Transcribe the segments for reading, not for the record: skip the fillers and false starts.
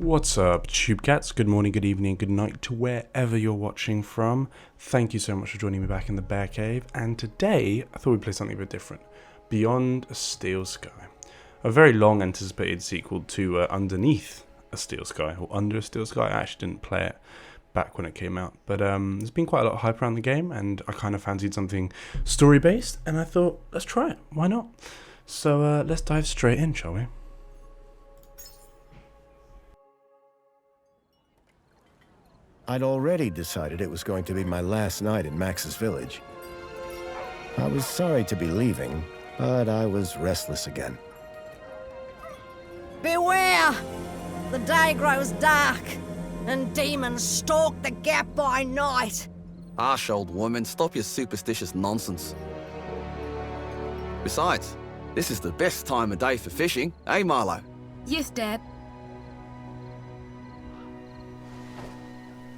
What's up, Tube Cats? Good morning, good evening, good night to wherever you're watching from. Thank you so much for joining me back in the Bear Cave. And today, I thought we'd play something a bit different. Beyond a Steel Sky. A very long anticipated sequel to Underneath a Steel Sky, or Under a Steel Sky. I actually didn't play it back when it came out. But there's been quite a lot of hype around the game, and I kind of fancied something story-based, and I thought, let's try it. Why not? So let's dive straight in, shall we? I'd already decided it was going to be my last night in Max's village. I was sorry to be leaving, but I was restless again. Beware! The day grows dark, and demons stalk the gap by night. Harsh, old woman, stop your superstitious nonsense. Besides, this is the best time of day for fishing, eh, Marlo? Yes, Dad.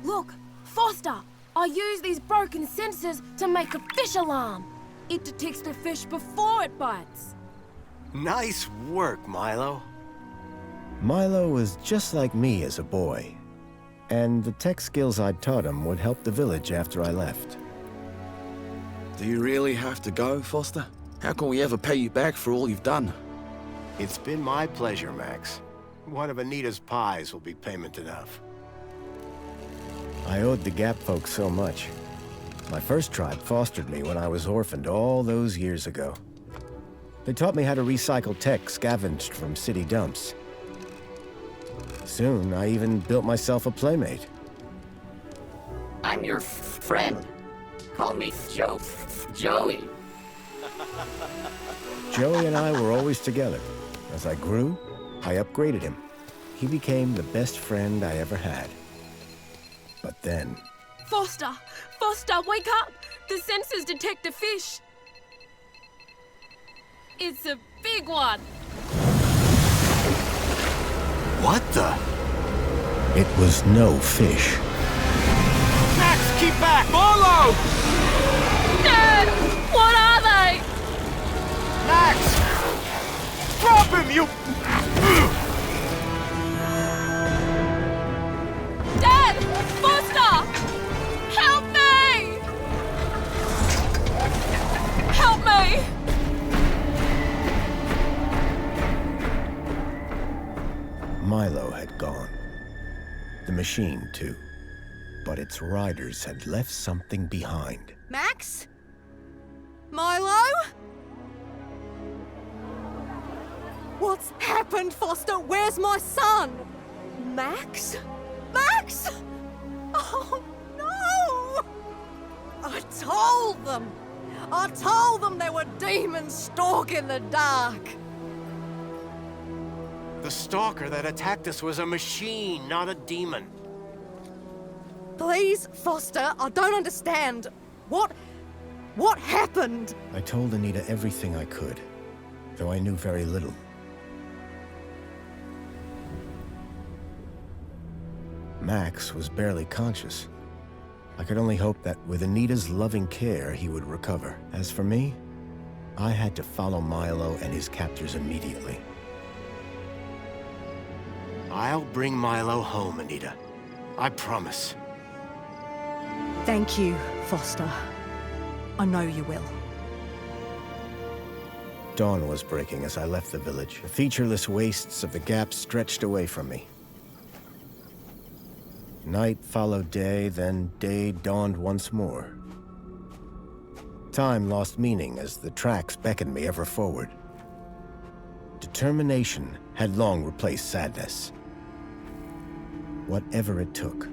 Look, Foster! I use these broken sensors to make a fish alarm. It detects the fish before it bites. Nice work, Milo. Milo was just like me as a boy, and the tech skills I'd taught him would help the village after I left. Do you really have to go, Foster? How can we ever pay you back for all you've done? It's been my pleasure, Max. One of Anita's pies will be payment enough. I owed the Gap folks so much. My first tribe fostered me when I was orphaned all those years ago. They taught me how to recycle tech scavenged from city dumps. Soon, I even built myself a playmate. I'm your friend. Call me Joey. Joey and I were always together. As I grew, I upgraded him. He became the best friend I ever had. But then... Foster! Foster, wake up! The sensors detect a fish. It's a big one. What the? It was no fish. Max, keep back! Marlo! Dad! What are they? Max! Drop him, you... Dad! Foster! Help me! Help me! Milo had gone. The machine, too. But its riders had left something behind. Max? Milo? What's happened, Foster? Where's my son? Max? Max! Oh, no! I told them there were demons stalking the dark. The stalker that attacked us was a machine, not a demon. Please, Foster, I don't understand. What happened? I told Anita everything I could, though I knew very little. Max was barely conscious. I could only hope that with Anita's loving care, he would recover. As for me, I had to follow Milo and his captors immediately. I'll bring Milo home, Anita. I promise. Thank you, Foster. I know you will. Dawn was breaking as I left the village. The featureless wastes of the Gap stretched away from me. Night followed day, then day dawned once more. Time lost meaning as the tracks beckoned me ever forward. Determination had long replaced sadness. Whatever it took,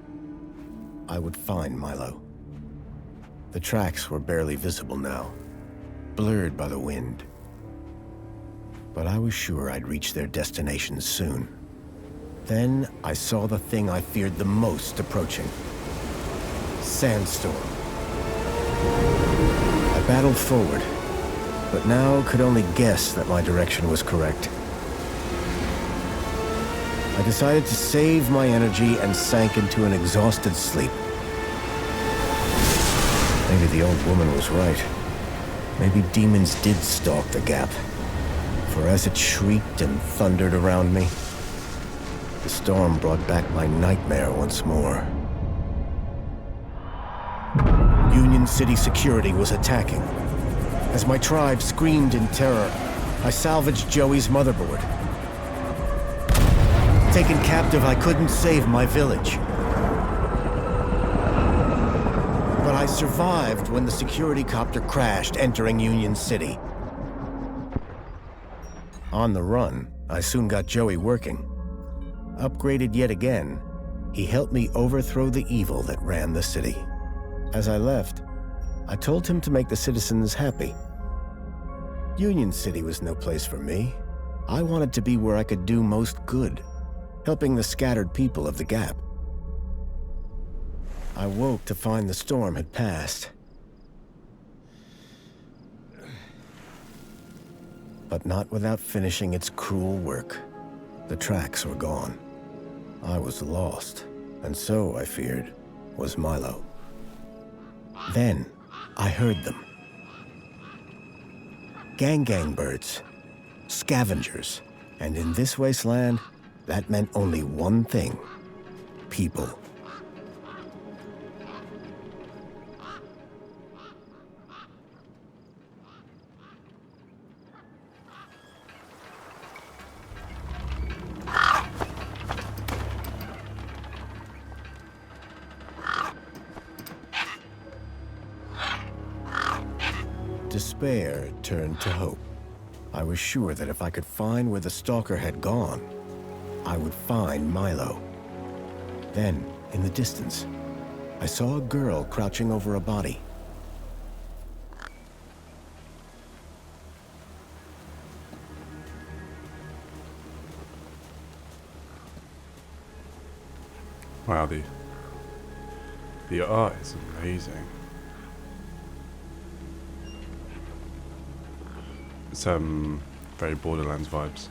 I would find Milo. The tracks were barely visible now, blurred by the wind. But I was sure I'd reach their destination soon. Then I saw the thing I feared the most approaching. Sandstorm. I battled forward, but now could only guess that my direction was correct. I decided to save my energy and sank into an exhausted sleep. Maybe the old woman was right. Maybe demons did stalk the Gap. For as it shrieked and thundered around me, The storm brought back my nightmare once more. Union City security was attacking. As my tribe screamed in terror, I salvaged Joey's motherboard. Taken captive, I couldn't save my village. But I survived when the security copter crashed, entering Union City. On the run, I soon got Joey working. Upgraded yet again, he helped me overthrow the evil that ran the city. As I left, I told him to make the citizens happy. Union City was no place for me. I wanted to be where I could do most good, helping the scattered people of the Gap. I woke to find the storm had passed. But not without finishing its cruel work. The tracks were gone. I was lost, and so, I feared, was Milo. Then, I heard them. Gang birds, scavengers, and in this wasteland, that meant only one thing: people. Despair turned to hope. I was sure that if I could find where the stalker had gone, I would find Milo. Then, in the distance, I saw a girl crouching over a body. Wow, the art is amazing. It's very Borderlands vibes.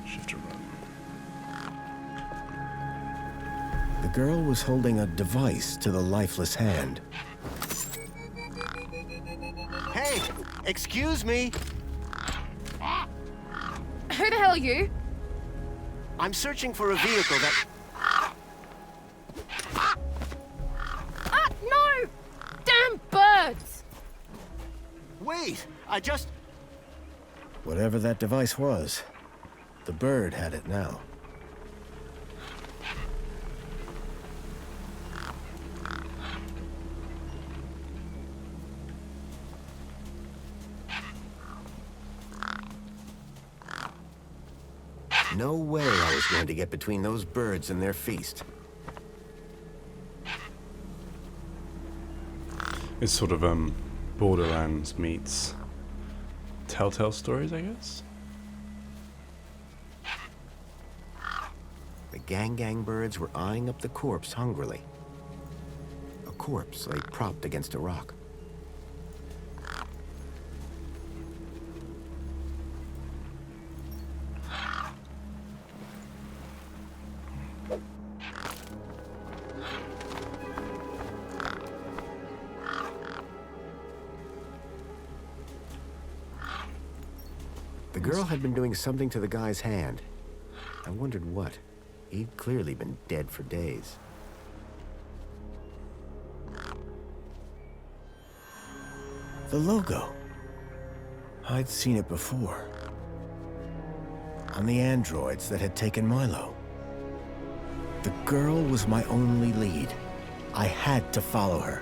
Shift to run. The girl was holding a device to the lifeless hand. Hey, excuse me. Who the hell are you? I'm searching for a vehicle that... Ah, no! Damn birds! Wait, I just... Whatever that device was, the bird had it now. No way I was going to get between those birds and their feast. It's sort of Borderlands meets Telltale Stories, I guess. The gang birds were eyeing up the corpse hungrily. A corpse lay propped against a rock. The girl had been doing something to the guy's hand. I wondered what. He'd clearly been dead for days. The logo. I'd seen it before. On the androids that had taken Milo. The girl was my only lead. I had to follow her.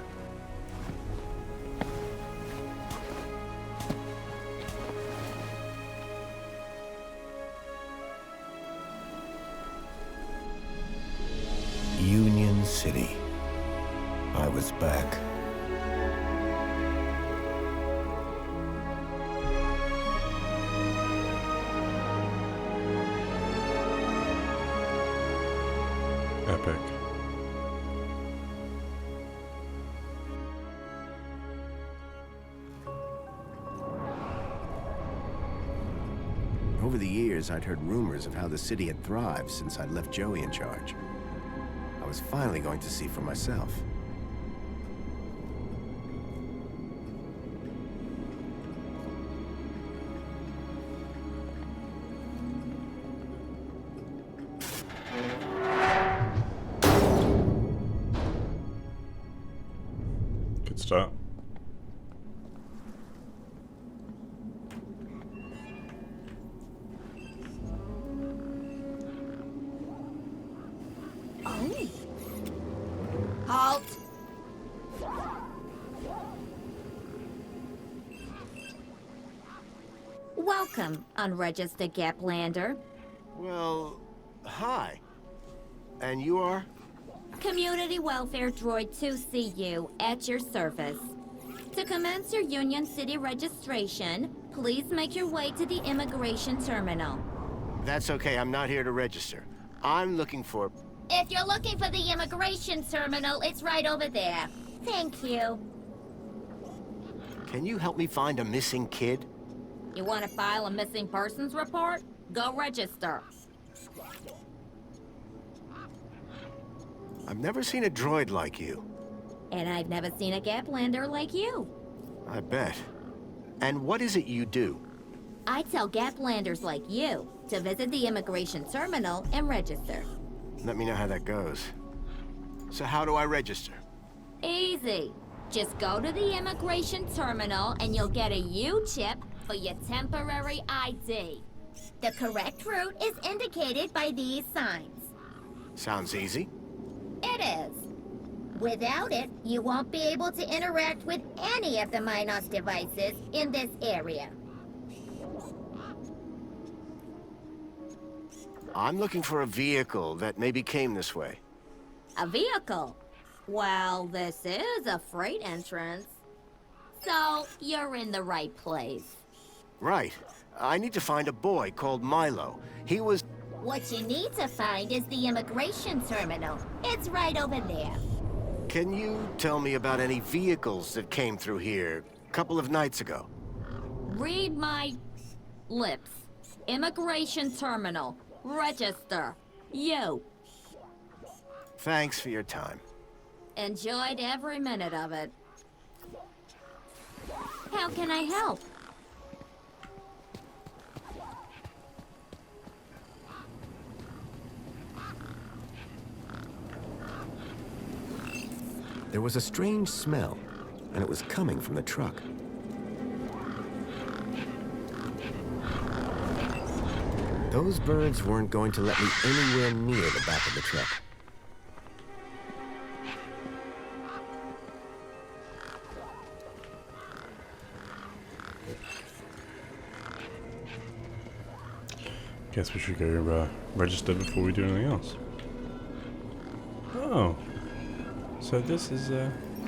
Union City. I was back. Epic. Over the years, I'd heard rumors of how the city had thrived since I'd left Joey in charge. I was finally going to see for myself. start. Oh. Halt! Welcome, unregistered Gaplander. Well, hi. And you are? Community Welfare Droid 2CU at your service. To commence your Union City registration, please make your way to the immigration terminal. That's okay, I'm not here to register. I'm looking for... If you're looking for the immigration terminal, it's right over there. Thank you. Can you help me find a missing kid? You want to file a missing persons report? Go register. I've never seen a droid like you. And I've never seen a Gaplander like you. I bet. And what is it you do? I tell Gaplanders like you to visit the immigration terminal and register. Let me know how that goes. So how do I register? Easy. Just go to the immigration terminal and you'll get a U-chip for your temporary ID. The correct route is indicated by these signs. Sounds easy. It is. Without it, you won't be able to interact with any of the Minos devices in this area. I'm looking for a vehicle that maybe came this way. A vehicle? Well, this is a freight entrance. So, you're in the right place. Right. I need to find a boy called Milo. He was... What you need to find is the immigration terminal. It's right over there. Can you tell me about any vehicles that came through here a couple of nights ago? Read my lips. Immigration terminal. Register. You. Thanks for your time. Enjoyed every minute of it. How can I help? There was a strange smell, and it was coming from the truck. Those birds weren't going to let me anywhere near the back of the truck. Guess we should go register before we do anything else. Oh. So this is,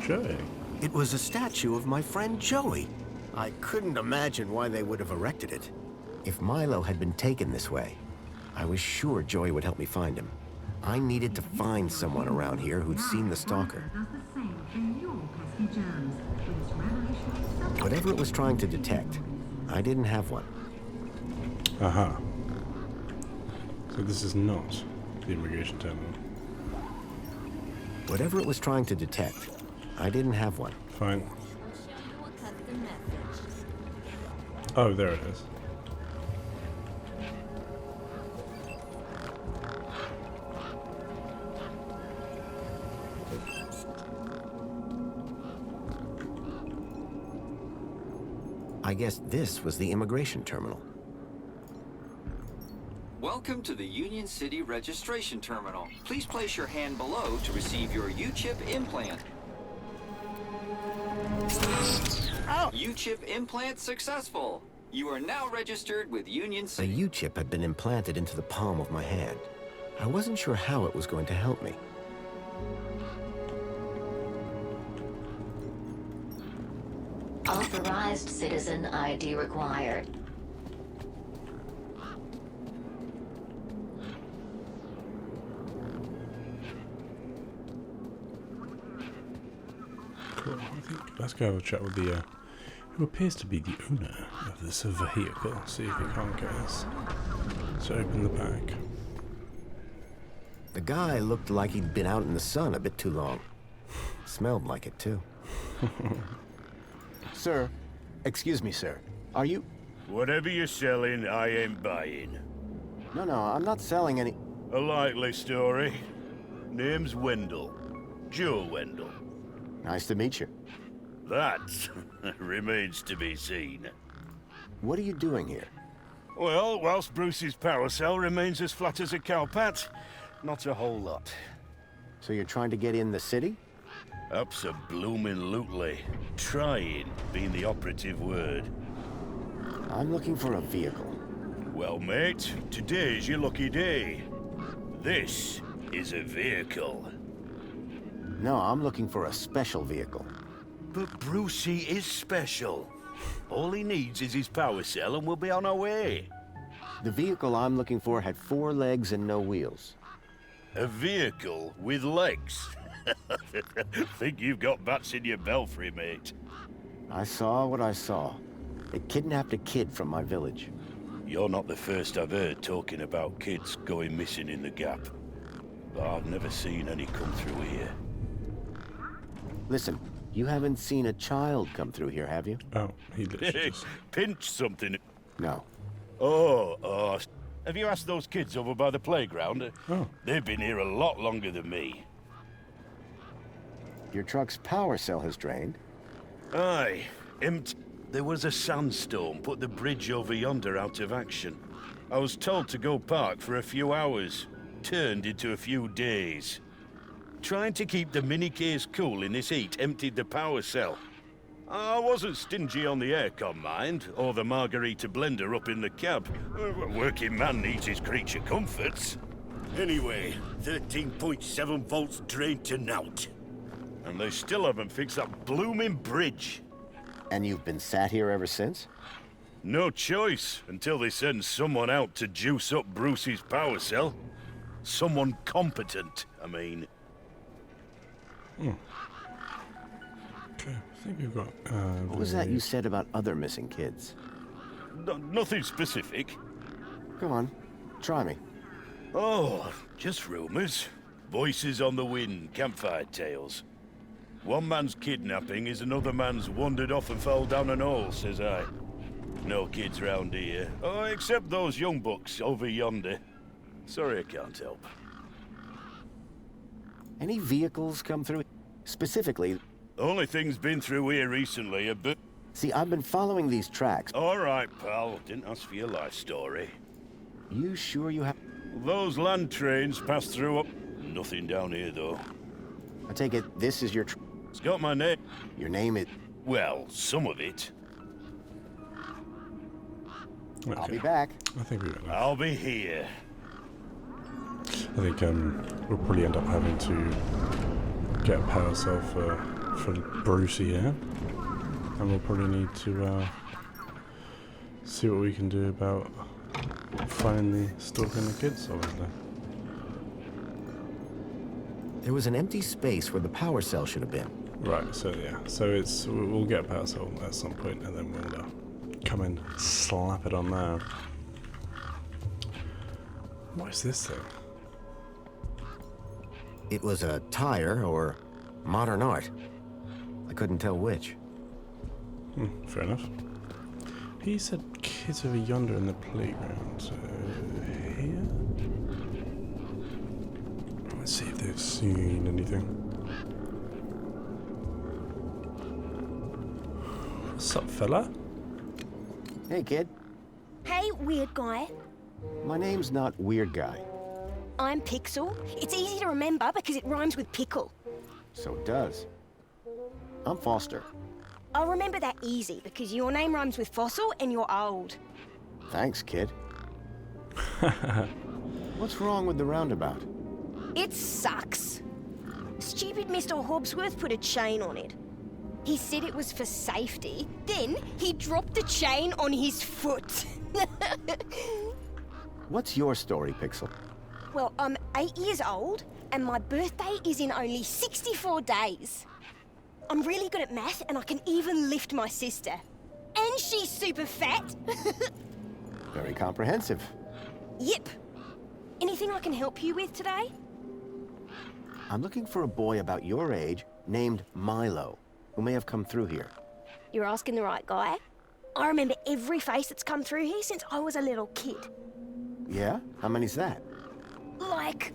Joey. It was a statue of my friend Joey. I couldn't imagine why they would have erected it. If Milo had been taken this way, I was sure Joey would help me find him. I needed to find someone around here who'd seen the stalker. Whatever it was trying to detect, I didn't have one. Aha. So this is not the immigration terminal. Whatever it was trying to detect, I didn't have one. Fine. I'll show you a custom message. Oh, there it is. I guess this was the immigration terminal. Welcome to the Union City Registration Terminal. Please place your hand below to receive your U-chip implant. U-chip implant successful. You are now registered with Union A City. U-chip had been implanted into the palm of my hand. I wasn't sure how it was going to help me. Authorized citizen ID required. Cool. I think let's go have a chat with the who appears to be the owner of this vehicle. See if he can't get us to open the back. The guy looked like he'd been out in the sun a bit too long. Smelled like it, too. Sir, excuse me, sir. Are you... Whatever you're selling, I ain't buying. No, I'm not selling any... A likely story. Name's Wendell. Joe Wendell. Nice to meet you. That remains to be seen. What are you doing here? Well, whilst Bruce's power cell remains as flat as a cowpat, not a whole lot. So you're trying to get in the city? Abso-bloomin' trying being the operative word. I'm looking for a vehicle. Well, mate, today's your lucky day. This is a vehicle. No, I'm looking for a special vehicle. But Brucey is special. All he needs is his power cell and we'll be on our way. The vehicle I'm looking for had 4 legs and no wheels. A vehicle with legs? Think you've got bats in your belfry, mate. I saw what I saw. They kidnapped a kid from my village. You're not the first I've heard talking about kids going missing in the Gap. But I've never seen any come through here. Listen, you haven't seen a child come through here, have you? Oh, he literally just... Pinch something. No. Oh, have you asked those kids over by the playground? Oh. They've been here a lot longer than me. Your truck's power cell has drained. Aye, empty. There was a sandstorm, put the bridge over yonder out of action. I was told to go park for a few hours. Turned into a few days. Trying to keep the mini-case cool in this heat emptied the power cell. I wasn't stingy on the aircon, mind, or the margarita blender up in the cab. A working man needs his creature comforts. Anyway, 13.7 volts drained to nought. And they still haven't fixed that blooming bridge. And you've been sat here ever since? No choice, until they send someone out to juice up Bruce's power cell. Someone competent, I mean. Okay, I think we've got... what was that you said about other missing kids? Nothing specific. Come on, try me. Oh, just rumors. Voices on the wind, campfire tales. One man's kidnapping is another man's wandered off and fell down an hole, says I. No kids round here. Oh, except those young bucks over yonder. Sorry I can't help. Any vehicles come through? Specifically... Only thing's been through here recently, a bit... See, I've been following these tracks. All right, pal. Didn't ask for your life story. You sure you have... Those land trains pass through up... Nothing down here, though. I take it this is your... It's got my name. Your name is... Well, some of it. Okay. I'll be back. I think we're gonna... I'll be here. I think we'll probably end up having to get a power cell for Brucey here. And we'll probably need to see what we can do about finally stalking the kids, obviously. There was an empty space where the power cell should have been. Right, so yeah. So we'll get a power cell at some point and then we'll come and slap it on there. What is this thing? It was a tire or modern art. I couldn't tell which. Fair enough. He said kids over yonder in the playground. So here? Let's see if they've seen anything. What's up, fella? Hey, kid. Hey, weird guy. My name's not Weird Guy. I'm Pixel. It's easy to remember because it rhymes with pickle. So it does. I'm Foster. I'll remember that easy because your name rhymes with fossil and you're old. Thanks, kid. What's wrong with the roundabout? It sucks. Stupid Mr. Hobbsworth put a chain on it. He said it was for safety. Then he dropped the chain on his foot. What's your story, Pixel? Well, I'm 8 years old, and my birthday is in only 64 days. I'm really good at math, and I can even lift my sister. And she's super fat. Very comprehensive. Yep. Anything I can help you with today? I'm looking for a boy about your age named Milo, who may have come through here. You're asking the right guy. I remember every face that's come through here since I was a little kid. Yeah? How many's that? Like,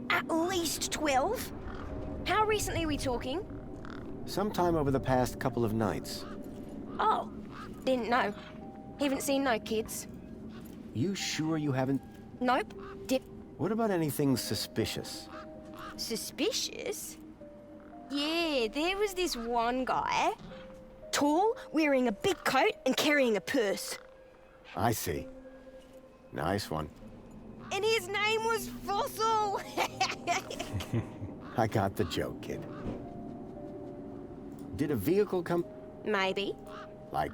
at least 12. How recently are we talking? Sometime over the past couple of nights. Oh, didn't know. Haven't seen no kids. You sure you haven't? Nope. What about anything suspicious? Suspicious? Yeah, there was this one guy. Tall, wearing a big coat and carrying a purse. I see. Nice one. And his name was Fossil! I got the joke, kid. Did a vehicle come? Maybe. Like?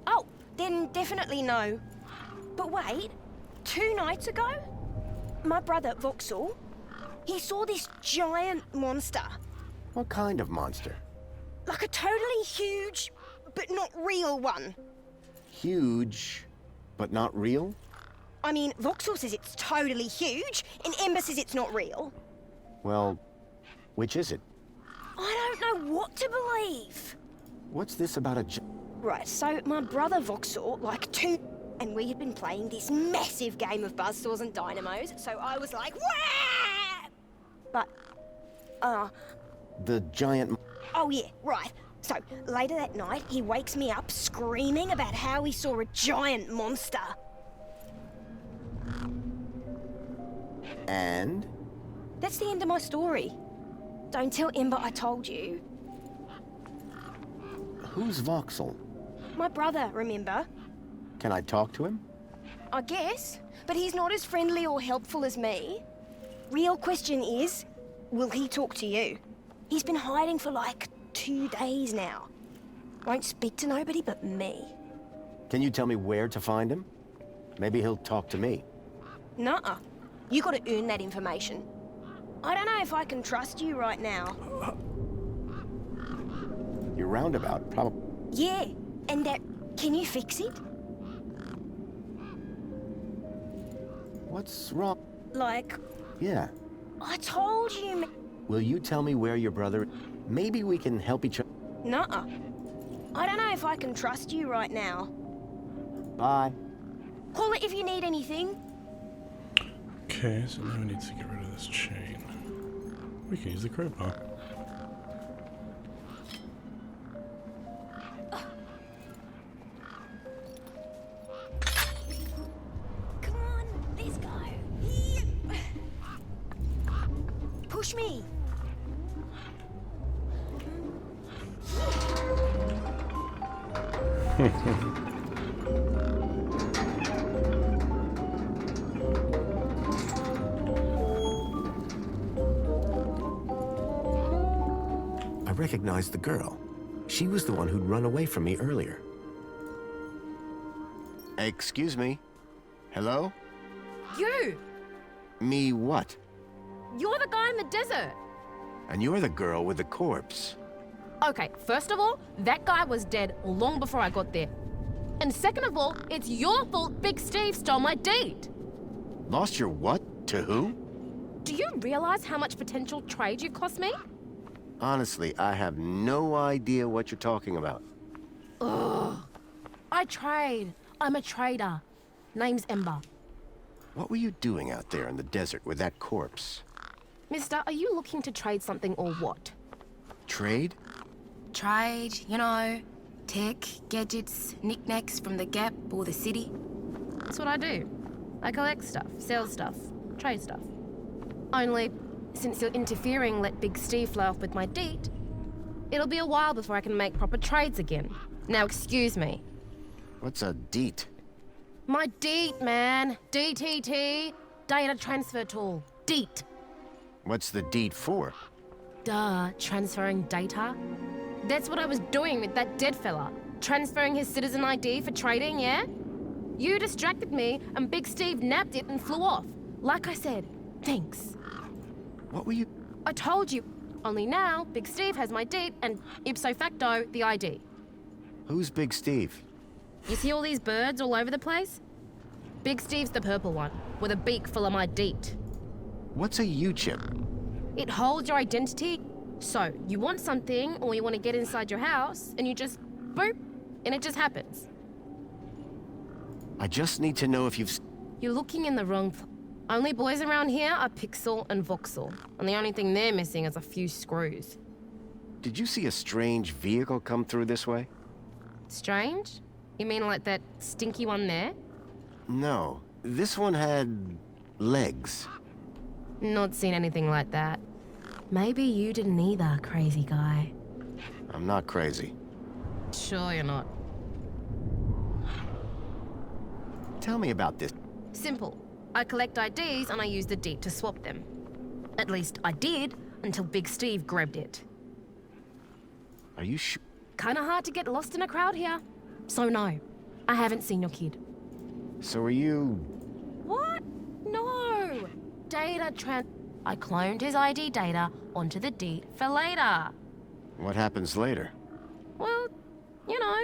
Oh, then definitely no. But wait, 2 nights ago, my brother Vauxhall, he saw this giant monster. What kind of monster? Like a totally huge, but not real one. Huge, but not real? I mean, Vauxhall says it's totally huge, and Ember says it's not real. Well, which is it? I don't know what to believe. What's this about a Right, so my brother Vauxhall, and we had been playing this massive game of buzzsaws and dynamos, so I was like, wah! But, the giant... Oh yeah, right. So, later that night, he wakes me up screaming about how he saw a giant monster. And? That's the end of my story. Don't tell Ember I told you. Who's Vauxhall? My brother, remember? Can I talk to him? I guess, but he's not as friendly or helpful as me. Real question is, will he talk to you? He's been hiding for like 2 days now. Won't speak to nobody but me. Can you tell me where to find him? Maybe he'll talk to me. Nuh-uh. You gotta earn that information. I don't know if I can trust you right now. Your roundabout, probably. Yeah, and can you fix it? What's wrong? Like, Yeah. I told you. Will you tell me where your brother... Maybe we can help each other. Nuh-uh. I don't know if I can trust you right now. Bye. Call it if you need anything. Okay, so now we need to get rid of this chain. We can use the crowbar. Come on, let's go. Push me. I recognized the girl. She was the one who'd run away from me earlier. Excuse me? Hello? You! Me what? You're the guy in the desert! And you're the girl with the corpse. Okay, first of all, that guy was dead long before I got there. And second of all, it's your fault Big Steve stole my deed. Lost your what? To who? Do you realize how much potential trade you cost me? Honestly, I have no idea what you're talking about. Ugh. I trade. I'm a trader. Name's Ember. What were you doing out there in the desert with that corpse? Mister, are you looking to trade something or what? Trade? Trade, you know, tech, gadgets, knickknacks from the Gap or the city. That's what I do. I collect stuff, sell stuff, trade stuff. Only, since you're interfering, let Big Steve fly off with my deed, it'll be a while before I can make proper trades again. Now excuse me. What's a deet? My deed, man. DTT. Data transfer tool. Deet. What's the deet for? Duh, transferring data. That's what I was doing with that dead fella. Transferring his citizen ID for trading, yeah? You distracted me, and Big Steve nabbed it and flew off. Like I said, thanks. What were you... I told you. Only now, Big Steve has my deed, and ipso facto, the ID. Who's Big Steve? You see all these birds all over the place? Big Steve's the purple one, with a beak full of my deed. What's a U-chip? It holds your identity. So, you want something, or you want to get inside your house, and you just boop, and it just happens. I just need to know if you've... You're looking in the wrong... Only boys around here are Pixel and Vauxhall, and the only thing they're missing is a few screws. Did you see a strange vehicle come through this way? Strange? You mean like that stinky one there? No. This one had... legs. Not seen anything like that. Maybe you didn't either, crazy guy. I'm not crazy. Sure you're not. Tell me about this. Simple. I collect IDs and I use the deed to swap them. At least I did, until Big Steve grabbed it. Are you sure? Kinda hard to get lost in a crowd here. So no, I haven't seen your kid. So are you... What? No! I cloned his ID data onto the deed for later. What happens later? Well, you know,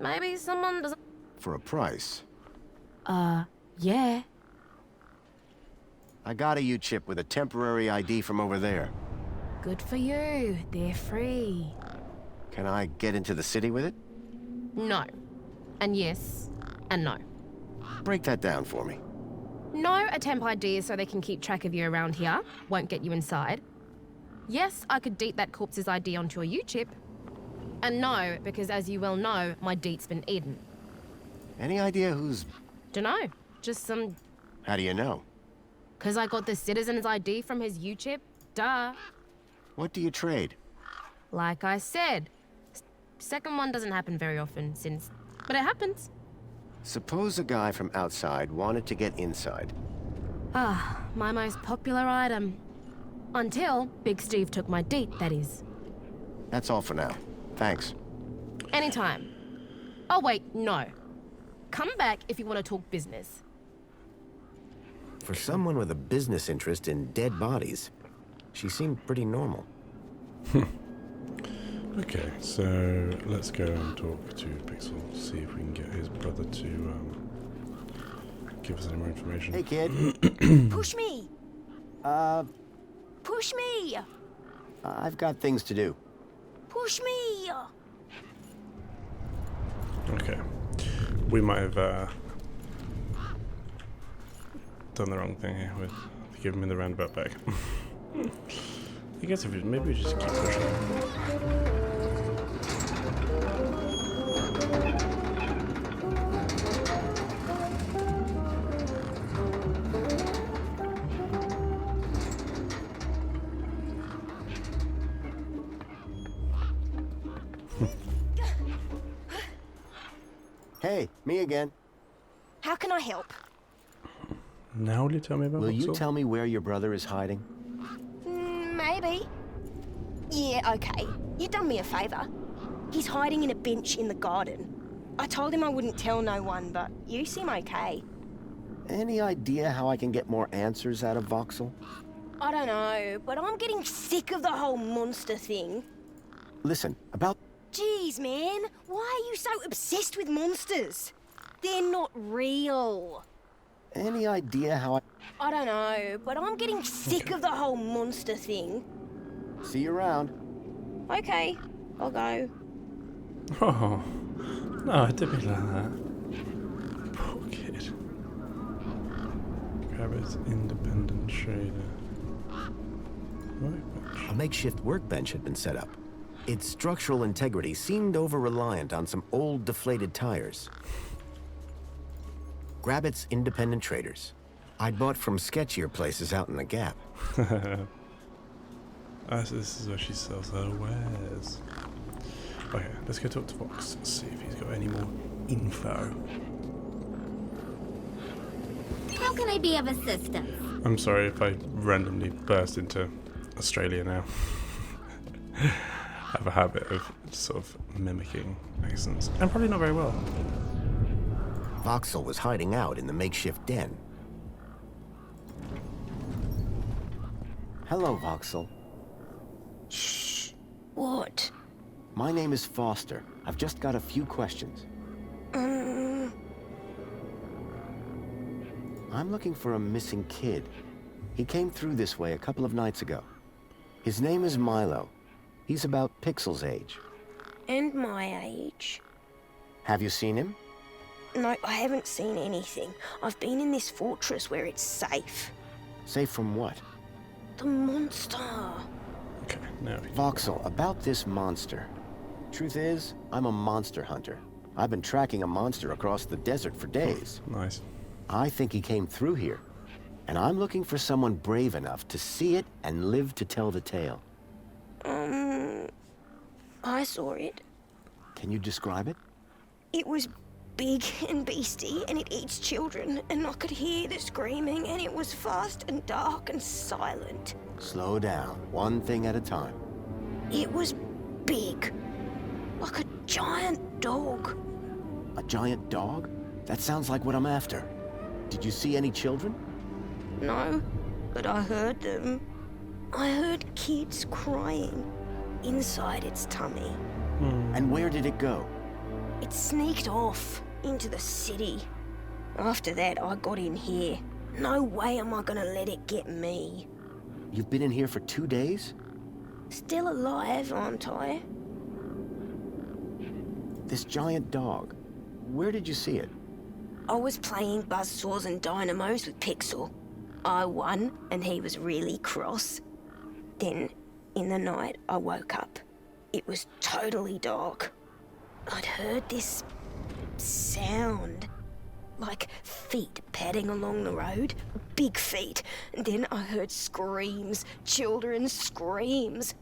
maybe someone doesn't... For a price. Yeah. I got a U-chip with a temporary ID from over there. Good for you. They're free. Can I get into the city with it? No. And yes. And no. Break that down for me. No, a temp ID is so they can keep track of you around here. Won't get you inside. Yes, I could deet that corpse's ID onto a U-chip. And no, because as you well know, my deet's been eaten. Any idea who's... Dunno. Just some... How do you know? 'Cause I got the citizen's ID from his U-chip. Duh. What do you trade? Like I said. Second one doesn't happen very often since... But it happens. Suppose a guy from outside wanted to get inside. Ah, my most popular item. Until Big Steve took my deet, that is. That's all for now. Thanks. Anytime. Oh wait, no. Come back if you want to talk business. For someone with a business interest in dead bodies, she seemed pretty normal. Okay, so let's go and talk to Pixel, see if we can get his brother to give us any more information. Hey, kid. Push me! Push me! I've got things to do. Push me! Okay. We might have done the wrong thing here with giving me the roundabout back. I guess if maybe we just keep pushing. Hey, me again. How can I help? Now will you tell me about Will you Voxel? tell me where your brother is hiding? Maybe. Yeah, okay. You done me a favor. He's hiding in a bench in the garden. I told him I wouldn't tell no one, but you seem okay. Any idea how I can get more answers out of Voxel? I don't know, but I'm getting sick of the whole monster thing. Listen, about... Jeez, man. Why are you so obsessed with monsters? They're not real. Any idea how I don't know, but I'm getting sick of the whole monster thing. See you around. Okay, I'll go. Oh, no, I didn't mean like that. Poor kid. Grab it, independent trader. A makeshift workbench had been set up. Its structural integrity seemed over-reliant on some old deflated tires. Grabbit's independent traders. I'd bought from sketchier places out in the Gap. This is where she sells her wares. Okay, let's go talk to Fox, see if he's got any more info. How can I be of assistance? I'm sorry if I randomly burst into Australia now. I have a habit of sort of mimicking accents, and probably not very well. Voxel was hiding out in the makeshift den. Hello, Voxel. Shh. What? My name is Foster. I've just got a few questions. I'm looking for a missing kid. He came through this way a couple of nights ago. His name is Milo. He's about Pixel's age. And my age. Have you seen him? No, I haven't seen anything. I've been in this fortress where it's safe. Safe from what? The monster. Okay, now Voxel, about this monster. Truth is, I'm a monster hunter. I've been tracking a monster across the desert for days. Nice. I think he came through here, and I'm looking for someone brave enough to see it and live to tell the tale. I saw it. Can you describe it? It was big and beastie, and it eats children, and I could hear the screaming, and it was fast and dark and silent. Slow down, one thing at a time. It was big, like a giant dog. A giant dog? That sounds like what I'm after. Did you see any children? No, but I heard them. I heard kids crying inside its tummy. And where did it go? It sneaked off into the city. After that, I got in here. No way am I gonna let it get me. You've been in here for 2 days? Still alive, aren't I? This giant dog, where did you see it? I was playing buzzsaws and dynamos with Pixel. I won, and he was really cross. Then, in the night, I woke up. It was totally dark. I'd heard this sound, like feet padding along the road, big feet. And then I heard screams, children's screams.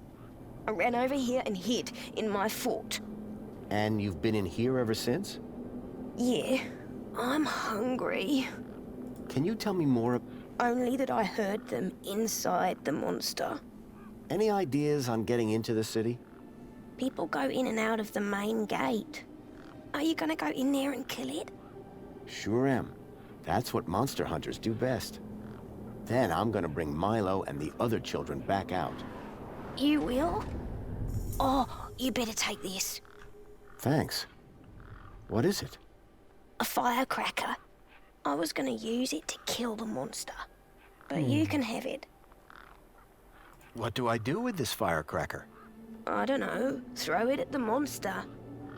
I ran over here and hid in my fort. And you've been in here ever since? Yeah, I'm hungry. Can you tell me more? Only that I heard them inside the monster. Any ideas on getting into the city? People go in and out of the main gate. Are you gonna go in there and kill it? Sure am. That's what monster hunters do best. Then I'm gonna bring Milo and the other children back out. You will? Oh, you better take this. Thanks. What is it? A firecracker. I was gonna use it to kill the monster, but you can have it. What do I do with this firecracker? I don't know. Throw it at the monster,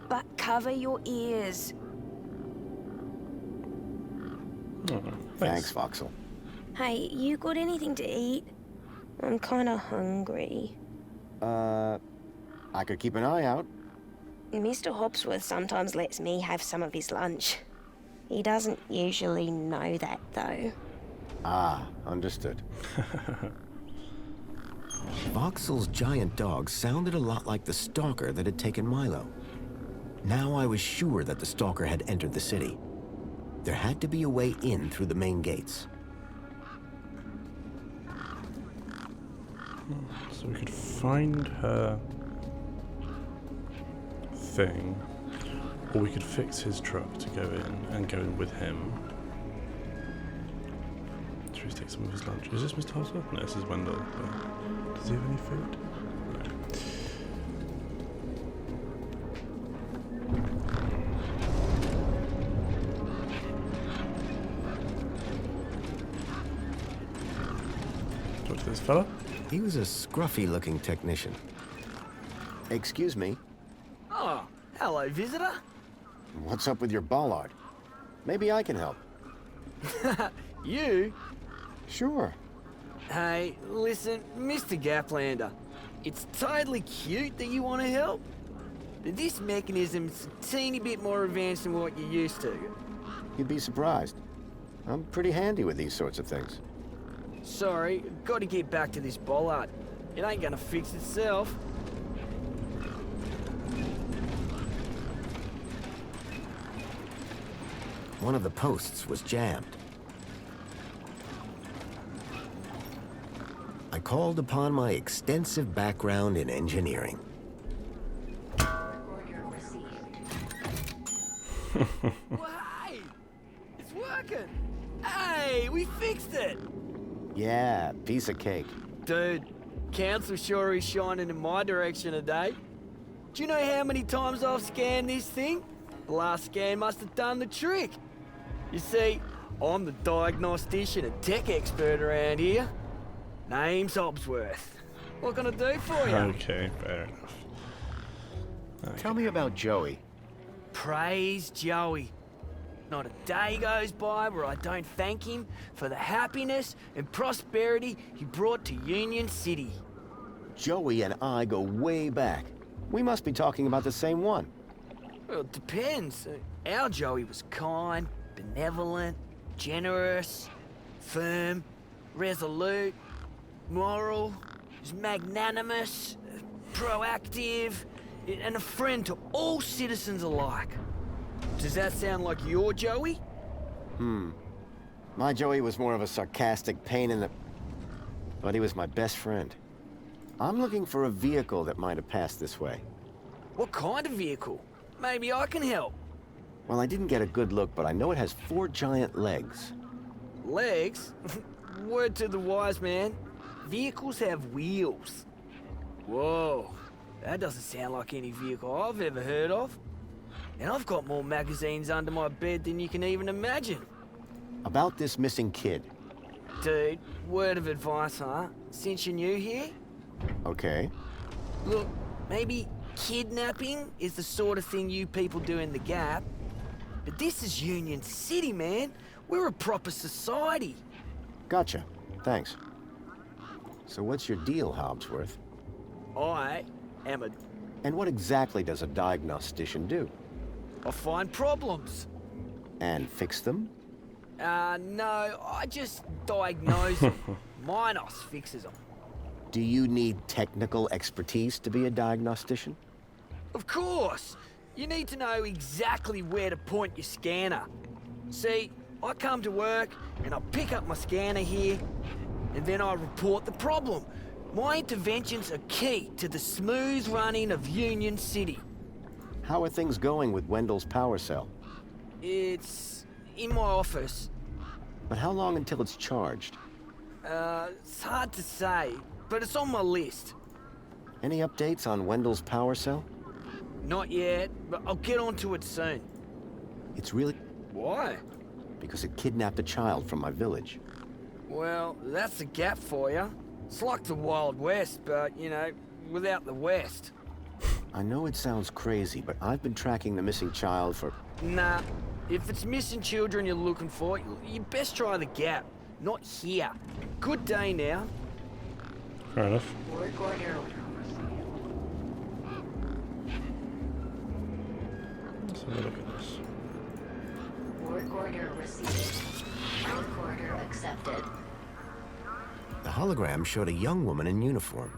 but cover your ears. Oh, Thanks, Voxel. Hey, you got anything to eat? I'm kinda hungry. I could keep an eye out. Mr. Hopsworth sometimes lets me have some of his lunch. He doesn't usually know that, though. Ah, understood. Voxel's giant dog sounded a lot like the stalker that had taken Milo. Now I was sure that the stalker had entered the city. There had to be a way in through the main gates. So we could find her thing, or we could fix his truck to go in and go in with him. Should we take some of his lunch? Is this Mr. Hopsworth? No, this is Wendell. Does he have any food? No. Talk to this fella. He was a scruffy-looking technician. Excuse me. Oh, hello, visitor. What's up with your bollard? Maybe I can help. You? Sure. Hey, listen, Mr. Gaplander. It's totally cute that you want to help, but this mechanism's a teeny bit more advanced than what you're used to. You'd be surprised. I'm pretty handy with these sorts of things. Sorry, got to get back to this bollard. It ain't gonna fix itself. One of the posts was jammed. I called upon my extensive background in engineering. Well, hey! It's working! Hey, we fixed it! Yeah, piece of cake. Dude, Council sure is shining in my direction today. Do you know how many times I've scanned this thing? The last scan must have done the trick. You see, I'm the diagnostician and tech expert around here. Name's Hopsworth. What can I do for you? Okay, fair enough. Okay. Tell me about Joey. Praise Joey. Not a day goes by where I don't thank him for the happiness and prosperity he brought to Union City. Joey and I go way back. We must be talking about the same one. Well, it depends. Our Joey was kind, benevolent, generous, firm, resolute, moral, was magnanimous, proactive, and a friend to all citizens alike. Does that sound like your Joey? My Joey was more of a sarcastic pain in the... But he was my best friend. I'm looking for a vehicle that might have passed this way. What kind of vehicle? Maybe I can help. Well, I didn't get a good look, but I know it has 4 giant legs. Legs? Word to the wise man. Vehicles have wheels. Whoa, that doesn't sound like any vehicle I've ever heard of. And I've got more magazines under my bed than you can even imagine. About this missing kid. Dude, word of advice, huh? Since you're new here? Okay. Look, maybe kidnapping is the sort of thing you people do in the Gap. But this is Union City, man. We're a proper society. Gotcha. Thanks. So what's your deal, Hobbsworth? I am a... And what exactly does a diagnostician do? I find problems. And fix them? No, I just diagnose them. Minos fixes them. Do you need technical expertise to be a diagnostician? Of course. You need to know exactly where to point your scanner. See, I come to work and I pick up my scanner here, and then I report the problem. My interventions are key to the smooth running of Union City. How are things going with Wendell's power cell? It's in my office. But how long until it's charged? It's hard to say, but it's on my list. Any updates on Wendell's power cell? Not yet, but I'll get onto it soon. It's really... Why? Because it kidnapped a child from my village. Well, that's the Gap for you. It's like the Wild West, but, you know, without the West. I know it sounds crazy, but I've been tracking the missing child for... Nah. If it's missing children you're looking for, you best try the Gap. Not here. Good day now. Fair enough. Work order. Let's have a look at this. Work order received. Work order accepted. The hologram showed a young woman in uniform.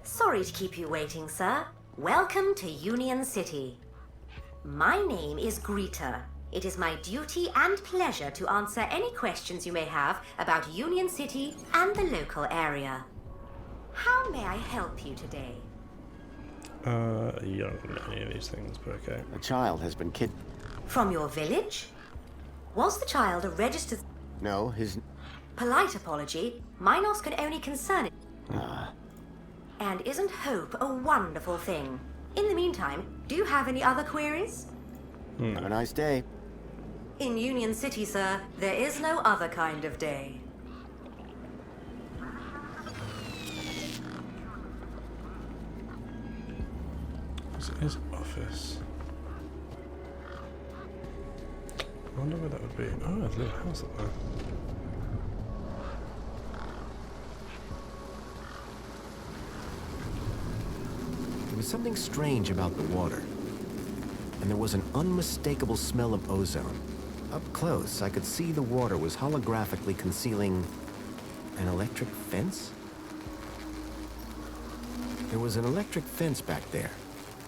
Sorry to keep you waiting, sir. Welcome to Union City. My name is Greta. It is my duty and pleasure to answer any questions you may have about Union City and the local area. How may I help you today? You don't know any of these things, but okay. A child has been From your village? Was the child a registered... No, his... Polite apology. Minos can only concern it. And isn't hope a wonderful thing? In the meantime, do you have any other queries? Have a nice day. In Union City, sir, there is no other kind of day. This is his office. I wonder where that would be. Oh, there's a little house up there. There was something strange about the water. And there was an unmistakable smell of ozone. Up close, I could see the water was holographically concealing an electric fence? There was an electric fence back there.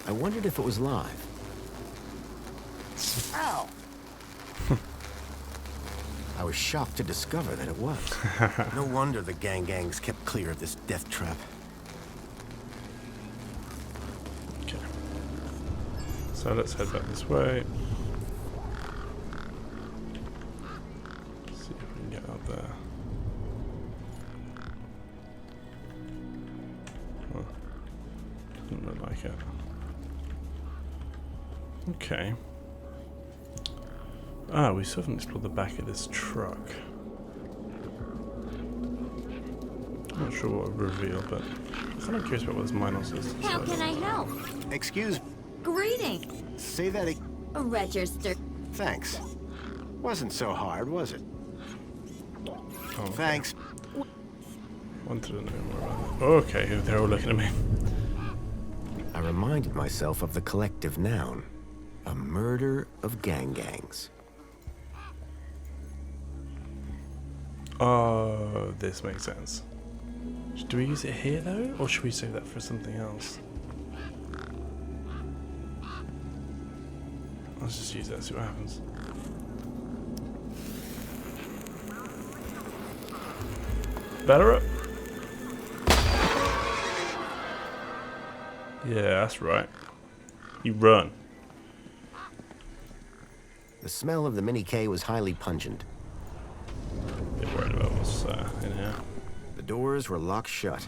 I wondered if it was live. Ow! I was shocked to discover that it was. No wonder the gangs kept clear of this death trap. Okay. So let's head back this way. See if we can get out there. Huh. Doesn't look like it. Okay. Ah, we still haven't explored the back of this truck. I'm not sure what it would reveal, but I'm kind of curious about what this Minos is. How can I help? Excuse... Greeting. Say that again. Register. Thanks. Wasn't so hard, was it? Oh, okay. Thanks. Wanted to know more about that. Okay, they're all looking at me. I reminded myself of the collective noun. A murder of gangs. Oh, this makes sense. Do we use it here though, or should we save that for something else? Let's just use that, see what happens. Better up. Yeah, that's right. You run. The smell of the Mini K was highly pungent. Bit worried about what's in here. The doors were locked shut.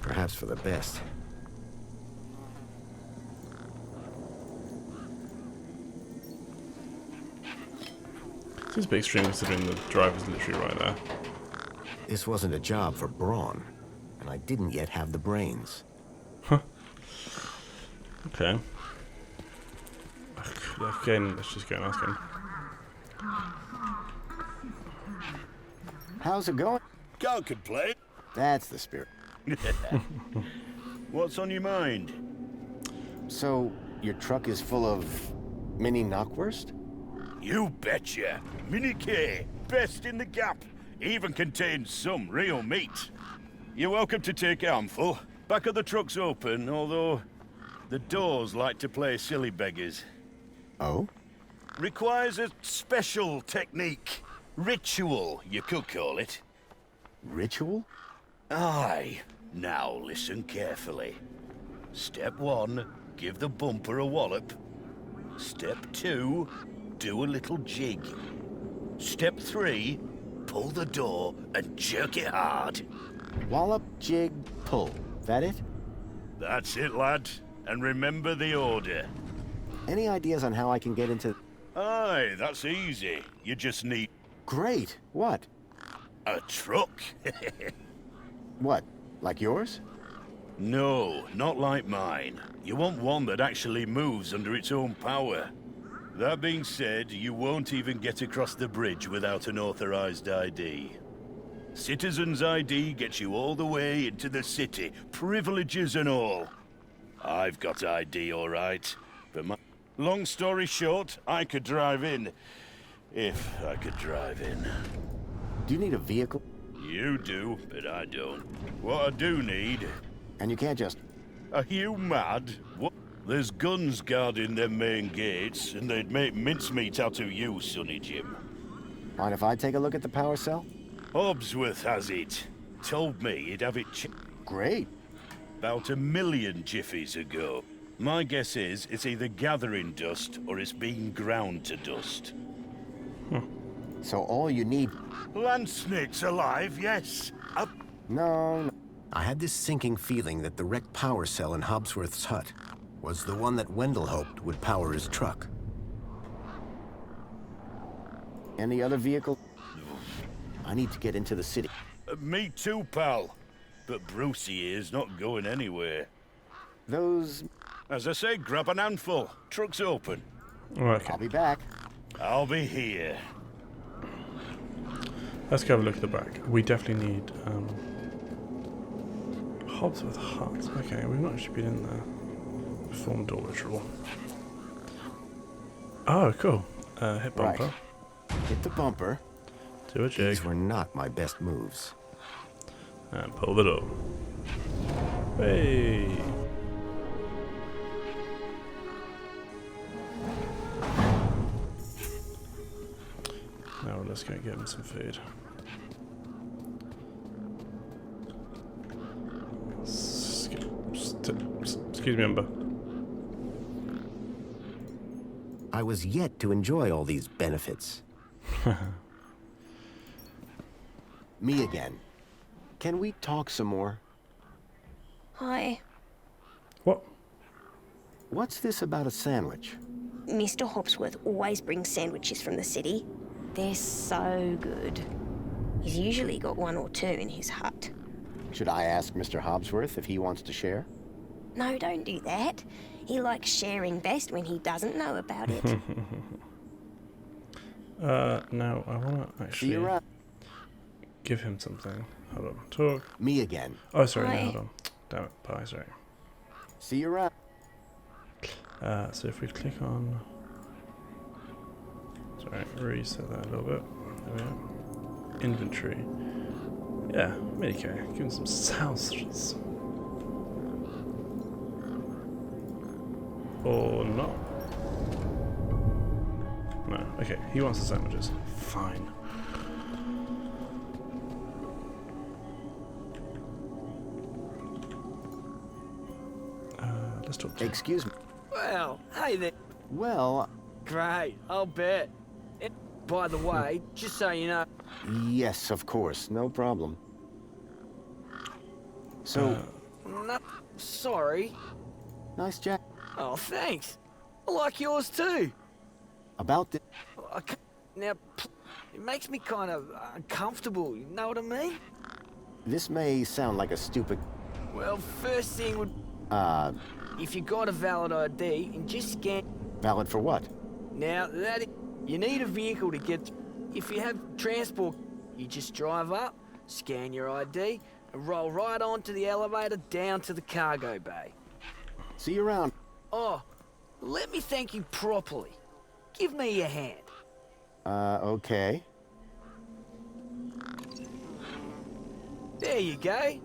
Perhaps for the best. Seems a bit extreme considering the driver's literally right there. This wasn't a job for brawn, and I didn't yet have the brains. Huh. Okay. Again, let's just go and ask him. How's it going? Can't complain. That's the spirit. What's on your mind? So, your truck is full of mini knockwurst? You betcha. Mini K, best in the gap. Even contains some real meat. You're welcome to take a handful. Back of the truck's open, although the doors like to play silly beggars. Oh? Requires a special technique. Ritual, you could call it. Ritual? Aye. Now listen carefully. Step 1, give the bumper a wallop. Step 2, do a little jig. Step 3, pull the door and jerk it hard. Wallop, jig, pull. That it? That's it, lad. And remember the order. Any ideas on how I can get into... Aye, that's easy. You just need... Great. What? A truck. What? Like yours? No, not like mine. You want one that actually moves under its own power. That being said, you won't even get across the bridge without an authorized ID. Citizen's ID gets you all the way into the city, privileges and all. I've got ID, all right, but long story short, I could drive in. If I could drive in. Do you need a vehicle? You do, but I don't. What I do need... And you can't just... Are you mad? What? There's guns guarding them main gates, and they'd make mincemeat out of you, Sonny Jim. Mind if I take a look at the power cell? Hobsworth has it. Told me he'd have it Great. About 1 million jiffies ago. My guess is it's either gathering dust or it's being ground to dust. So all you need... Land snakes alive, yes. No. I had this sinking feeling that the wrecked power cell in Hobsworth's hut was the one that Wendell hoped would power his truck. Any other vehicle? I need to get into the city. Me too, pal. But Brucey here's not going anywhere. Those... As I say, grab an handful. Truck's open. Okay. I'll be back. I'll be here. Let's go have a look at the back. We definitely need hobs with huts. Okay, we've not actually been in there. Perform door ritual. Oh, cool. Hit bumper. Right. Hit the bumper. Do a jig. These were not my best moves. And pull the door. Hey. Now let's go get him some food. Excuse me, Ember. I was yet to enjoy all these benefits. Me again. Can we talk some more? Hi. What? What's this about a sandwich? Mr. Hobsworth always brings sandwiches from the city. They're so good. He's usually got 1 or 2 in his hut. Should I ask Mr. Hobsworth if he wants to share? No, don't do that. He likes sharing best when he doesn't know about it. No, I want to actually give him something. Hold on. Talk. Me again. Oh, sorry. No, Hi. hold on. Damn it. Pie, sorry. See you around. So if we click on... Sorry, reset that a little bit. There we go. Inventory. Yeah, okay. Give him some sausages. Or not. No, okay. He wants the sandwiches. Fine. Let's talk to him. Excuse me. Well, hey there. Well, Great, I'll bet. And by the way, just so you know... yes, of course. No problem. So, No, sorry. nice jacket. Oh, thanks. I like yours too. About the... Now, it makes me kind of uncomfortable, you know what I mean? This may sound like a stupid... Well, first thing would... If you got a valid ID, and just scan... Valid for what? Now, you need a vehicle to get... If you have transport, you just drive up, scan your ID, and roll right onto the elevator down to the cargo bay. See you around. Oh, let me thank you properly. Give me a hand. Okay. There you go.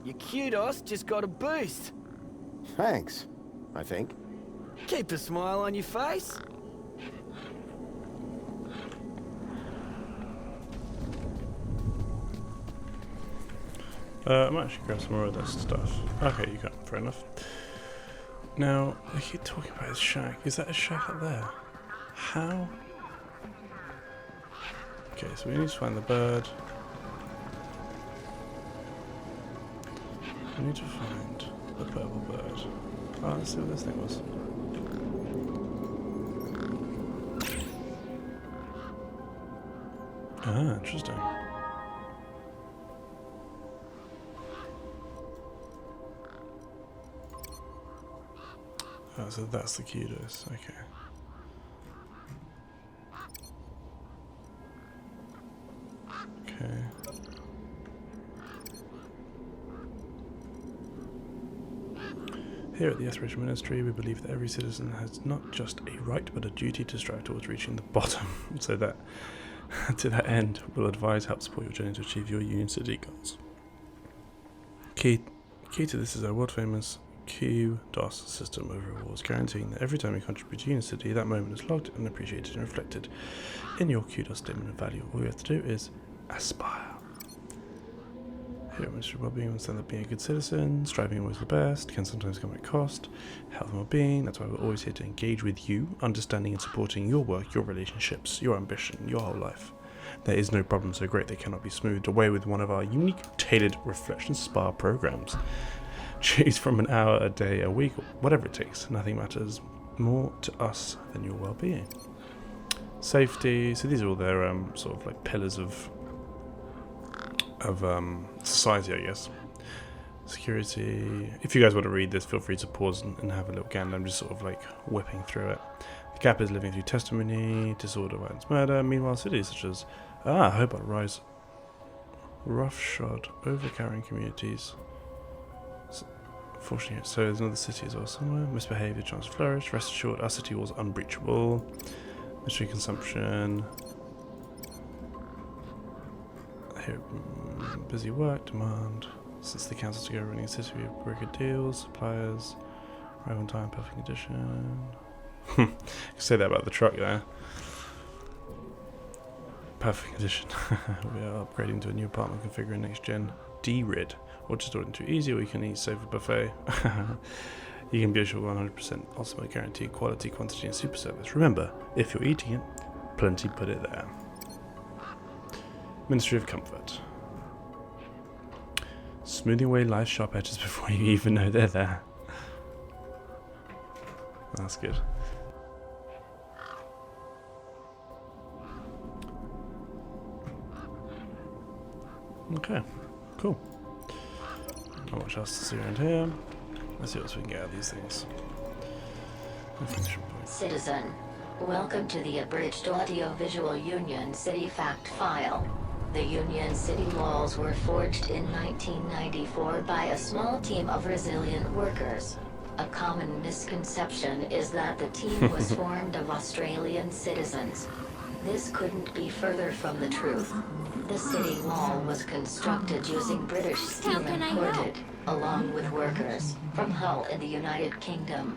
Your kudos just got a boost. Thanks, I think. Keep a smile on your face. I might actually grab some more of this stuff. Okay, you can't. Fair enough. Now, we keep talking about his shack. Is that a shack up there? How? Okay, so we need to find the bird. We need to find the purple bird. Oh, let's see what this thing was. Ah, interesting. Oh, so that's the kudos, okay. Okay. Here at the Restoration Ministry, we believe that every citizen has not just a right, but a duty to strive towards reaching the bottom. So that, to that end, we'll advise, help support your journey to achieve your Union City goals. Key to this is our world-famous QDOS system of rewards, guaranteeing that every time you contribute to Union City, that moment is logged and appreciated and reflected in your QDOS statement of value. All you have to do is aspire. Here at Ministry of Wellbeing, we understand that being a good citizen, striving always the best, can sometimes come at cost. Health and well-being, that's why we're always here to engage with you, understanding and supporting your work, your relationships, your ambition, your whole life. There is no problem so great that cannot be smoothed away with one of our unique, tailored reflection spa programs. Choose from an hour a day, a week, or whatever it takes. Nothing matters more to us than your well-being. Safety, so these are all their sort of like pillars of society, I guess. Security. If you guys want to read this, feel free to pause and have a little gander. I'm just sort of like whipping through it. The gap is living through testimony, disorder, violence, murder. Meanwhile, cities such as Hobart rise roughshod, overcarrying communities. Fortunately, so there's another city as well somewhere. Misbehaviour, chance to flourish. Rest assured, our city was unbreachable. Mystery consumption. Here, busy work, demand. Since the council to go running a city, we have brokered deals, suppliers, arrival on time, perfect condition. You can say that about the truck there. Perfect condition. We are upgrading to a new apartment configuring next gen D-Rid. Or just order into easy, or you can eat safe buffet. You can be assured 100% ultimate guaranteed quality, quantity, and super service. Remember, if you're eating it, plenty put it there. Ministry of Comfort. Smoothing away life's sharp edges before you even know they're there. That's good. Okay, cool. Not much else to see around here. Let's see what else we can get out of these things. Information point. Citizen, welcome to the Abridged Audio-Visual Union City Fact File. The Union City walls were forged in 1994 by a small team of resilient workers. A common misconception is that the team was formed of Australian citizens. This couldn't be further from the truth. The city wall was constructed using British steel and corded, along with workers from Hull in the United Kingdom.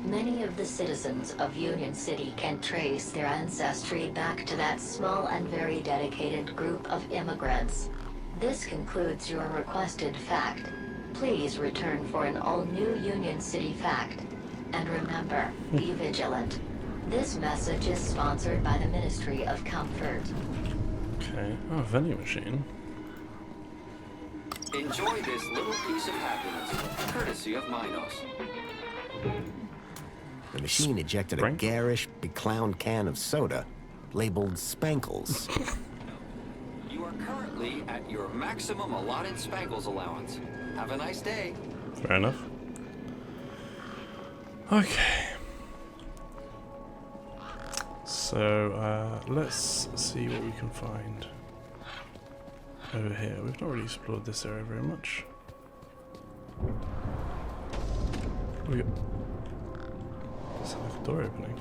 Many of the citizens of Union City can trace their ancestry back to that small and very dedicated group of immigrants. This concludes your requested fact. Please return for an all-new Union City fact. And remember, be vigilant. This message is sponsored by the Ministry of Comfort. Okay. Oh, a vending machine. Enjoy this little piece of happiness, courtesy of Minos. The machine ejected a garish, beclowned can of soda labeled Spankles. You are currently at your maximum allotted Spankles allowance. Have a nice day. Fair enough. Okay. So, let's see what we can find over here. We've not really explored this area very much. What do we got? There's like a door opening.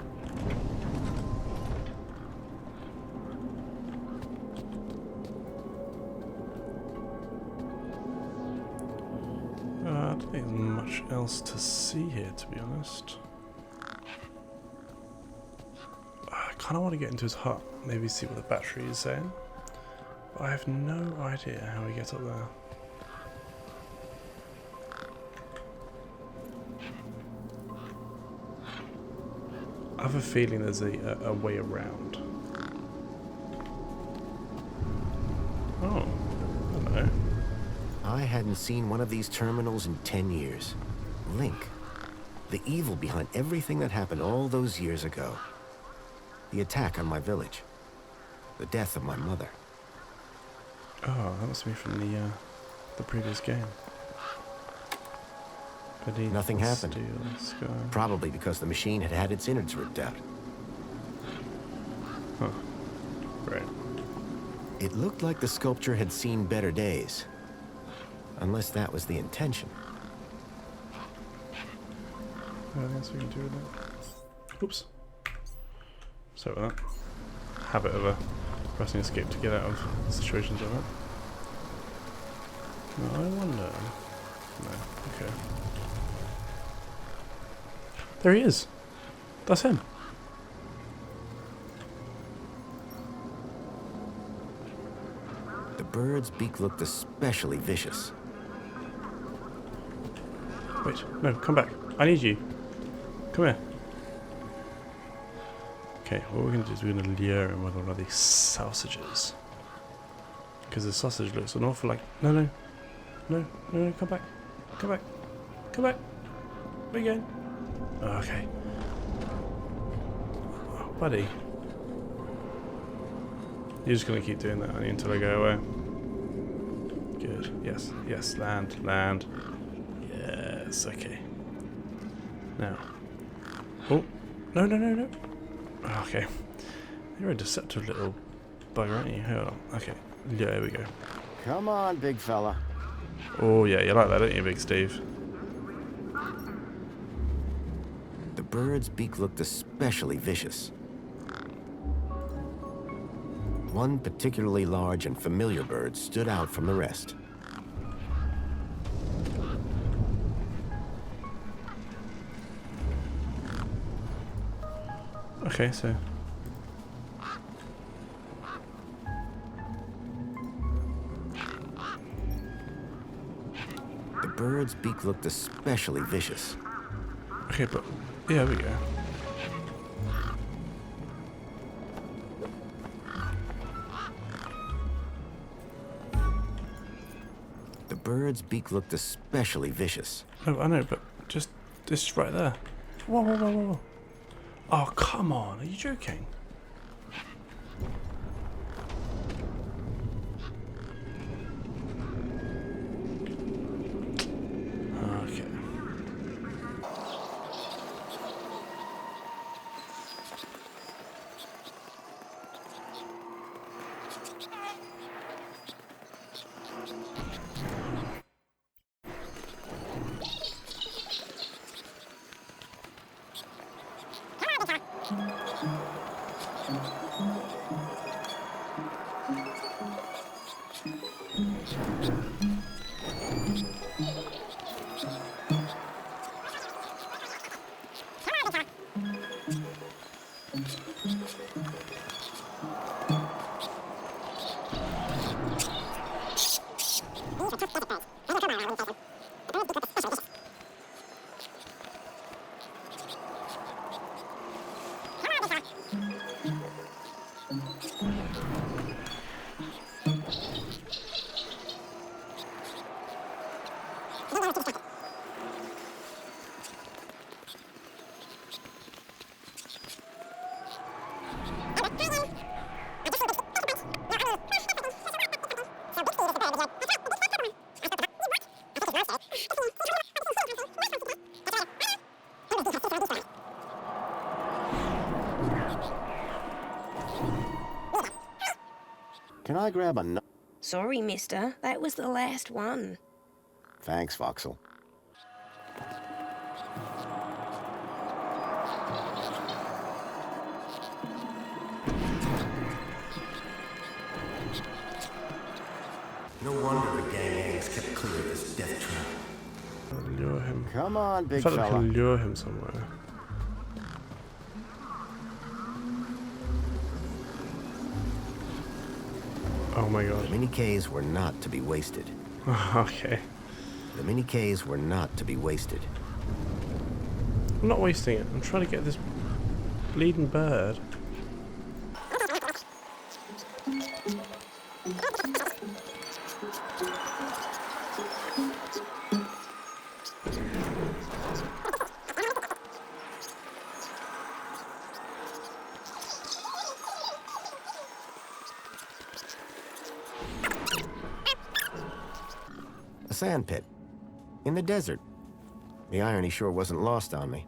I don't think there's much else to see here, to be honest. I kind of want to get into his hut, maybe see what the battery is saying. But I have no idea how we get up there. I have a feeling there's a way around. Oh, hello. I hadn't seen one of these terminals in 10 years. Link. The evil behind everything that happened all those years ago. The attack on my village. The death of my mother. Oh, that must be from the previous game. Nothing happened. Probably because the machine had had its innards ripped out. Huh. Right. It looked like the sculpture had seen better days. Unless that was the intention. Anything else we can do with that? Oops. So that. Habit of pressing escape to get out of situations like that. No, I wonder. No, okay. There he is. That's him. The bird's beak looked especially vicious. Wait, no, come back. I need you. Come here. Okay, what we're going to do is we're going to lure him with one of these sausages. Because the sausage looks an awful like... No, come back. Come back. Come back. Where are you going? Okay. Oh, buddy. You're just going to keep doing that until I go away. Good. Yes, land. Yes, okay. Now. Oh, no. Okay. You're a deceptive little bugger, aren't you? Hold on. Okay. Yeah, there we go. Come on, big fella. Oh, yeah, you like that, don't you, Big Steve? The bird's beak looked especially vicious. One particularly large and familiar bird stood out from the rest. Okay, so... The bird's beak looked especially vicious. Okay, but... Yeah, there we go. The bird's beak looked especially vicious. No, I know, but just this right there. Whoa. Oh, come on. Are you joking? Okay. Can I grab a nut? Sorry, mister. That was the last one. Thanks, Voxel. No wonder the gangs kept clear of this death trap. Lure him. Come on, I big felt like I fella. can lure him somewhere. Oh my god. The mini Ks were not to be wasted. Okay. The mini Ks were not to be wasted. I'm not wasting it. I'm trying to get this bleeding bird. A sand pit. In the desert. The irony sure wasn't lost on me.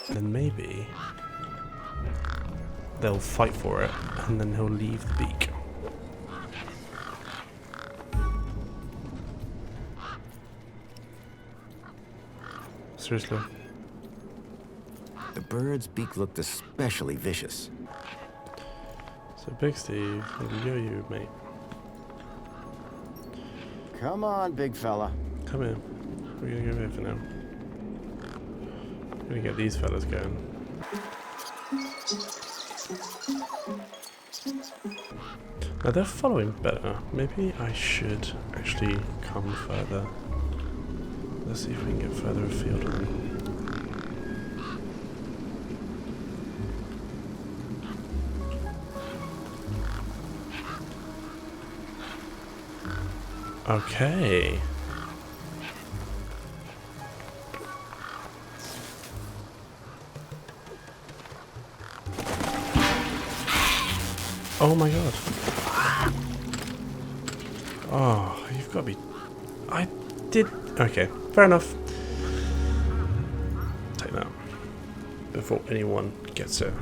Then maybe they'll fight for it, and then he'll leave the beak. Seriously. The bird's beak looked especially vicious. So Big Steve, I'll lure you, mate. Come on, big fella. Come here. We're gonna go here for now. I'm gonna get these fellas going. Now they're following better. Maybe I should actually come further. Let's see if we can get further afield on them. Okay. Oh my god. Oh, you've got to be... I did... Okay, fair enough. Take that. Before anyone gets it.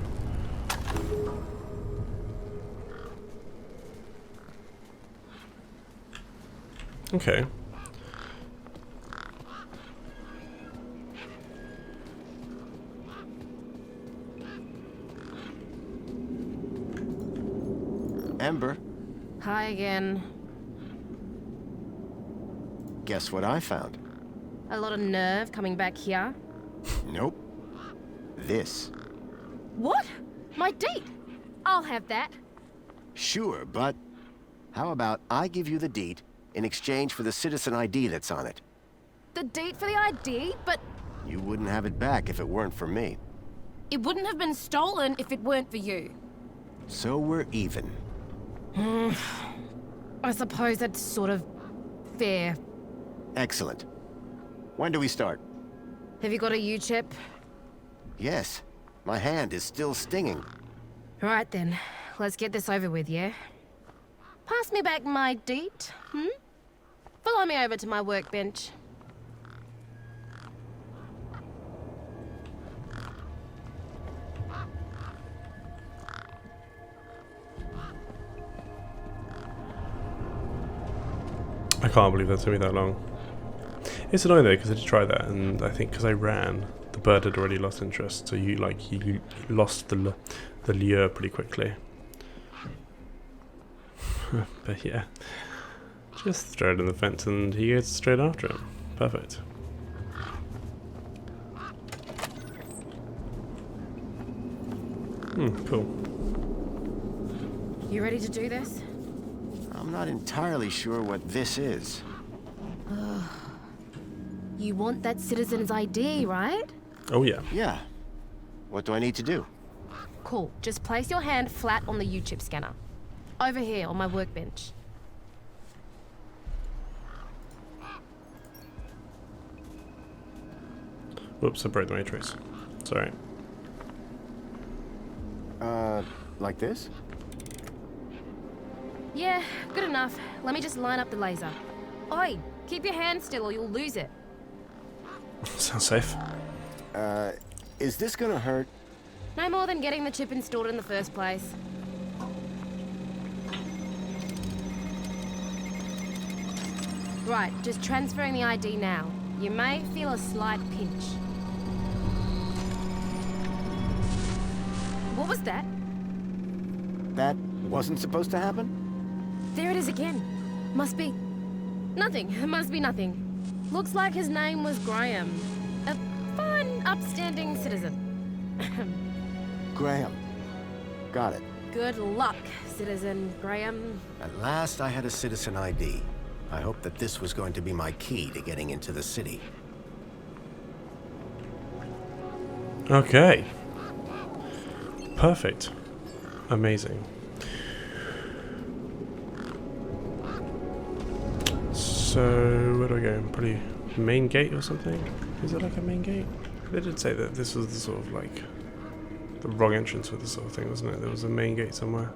Okay. Ember, Hi again. guess what I found? A lot of nerve coming back here. Nope. This. What? My date? I'll have that. Sure, but how about I give you the deed in exchange for the citizen ID that's on it? The date for the ID, but You wouldn't have it back if it weren't for me. it wouldn't have been stolen if it weren't for you. So we're even. I suppose that's sort of fair. Excellent. When do we start? Have you got a U-chip? Yes. My hand is still stinging. Right then, let's get this over with, yeah? Pass me back my deed, Follow me over to my workbench. I can't believe that took me that long. It's annoying though, because I did try that, and I think because I ran, the bird had already lost interest, so you lost the lure pretty quickly. But yeah, just throw it in the fence and he goes straight after him. Perfect. Cool. You ready to do this? I'm not entirely sure what this is. You want that citizen's ID, right? Oh yeah. Yeah. What do I need to do? Cool. Just place your hand flat on the U-chip scanner. Over here on my workbench. Whoops, I broke the matrix. Sorry. Like this? Yeah, good enough. Let me just line up the laser. Oi, keep your hand still or you'll lose it. Sounds safe. Is this gonna hurt? No more than getting the chip installed in the first place. Right, just transferring the ID now. You may feel a slight pinch. What was that? That wasn't supposed to happen? There it is again. Must be... nothing. It must be nothing. Looks like his name was Graham. A fine, upstanding citizen. Graham. Got it. Good luck, Citizen Graham. At last I had a citizen ID. I hoped that this was going to be my key to getting into the city. Okay. Perfect. Amazing. So, where do I go? Probably main gate or something? Is it like a main gate? They did say that this was the sort of like the wrong entrance for this sort of thing, wasn't it? There was a main gate somewhere.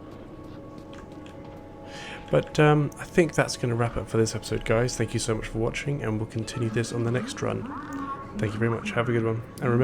But I think that's going to wrap up for this episode, guys. Thank you so much for watching, and we'll continue this on the next run. Thank you very much. Have a good one. And remember,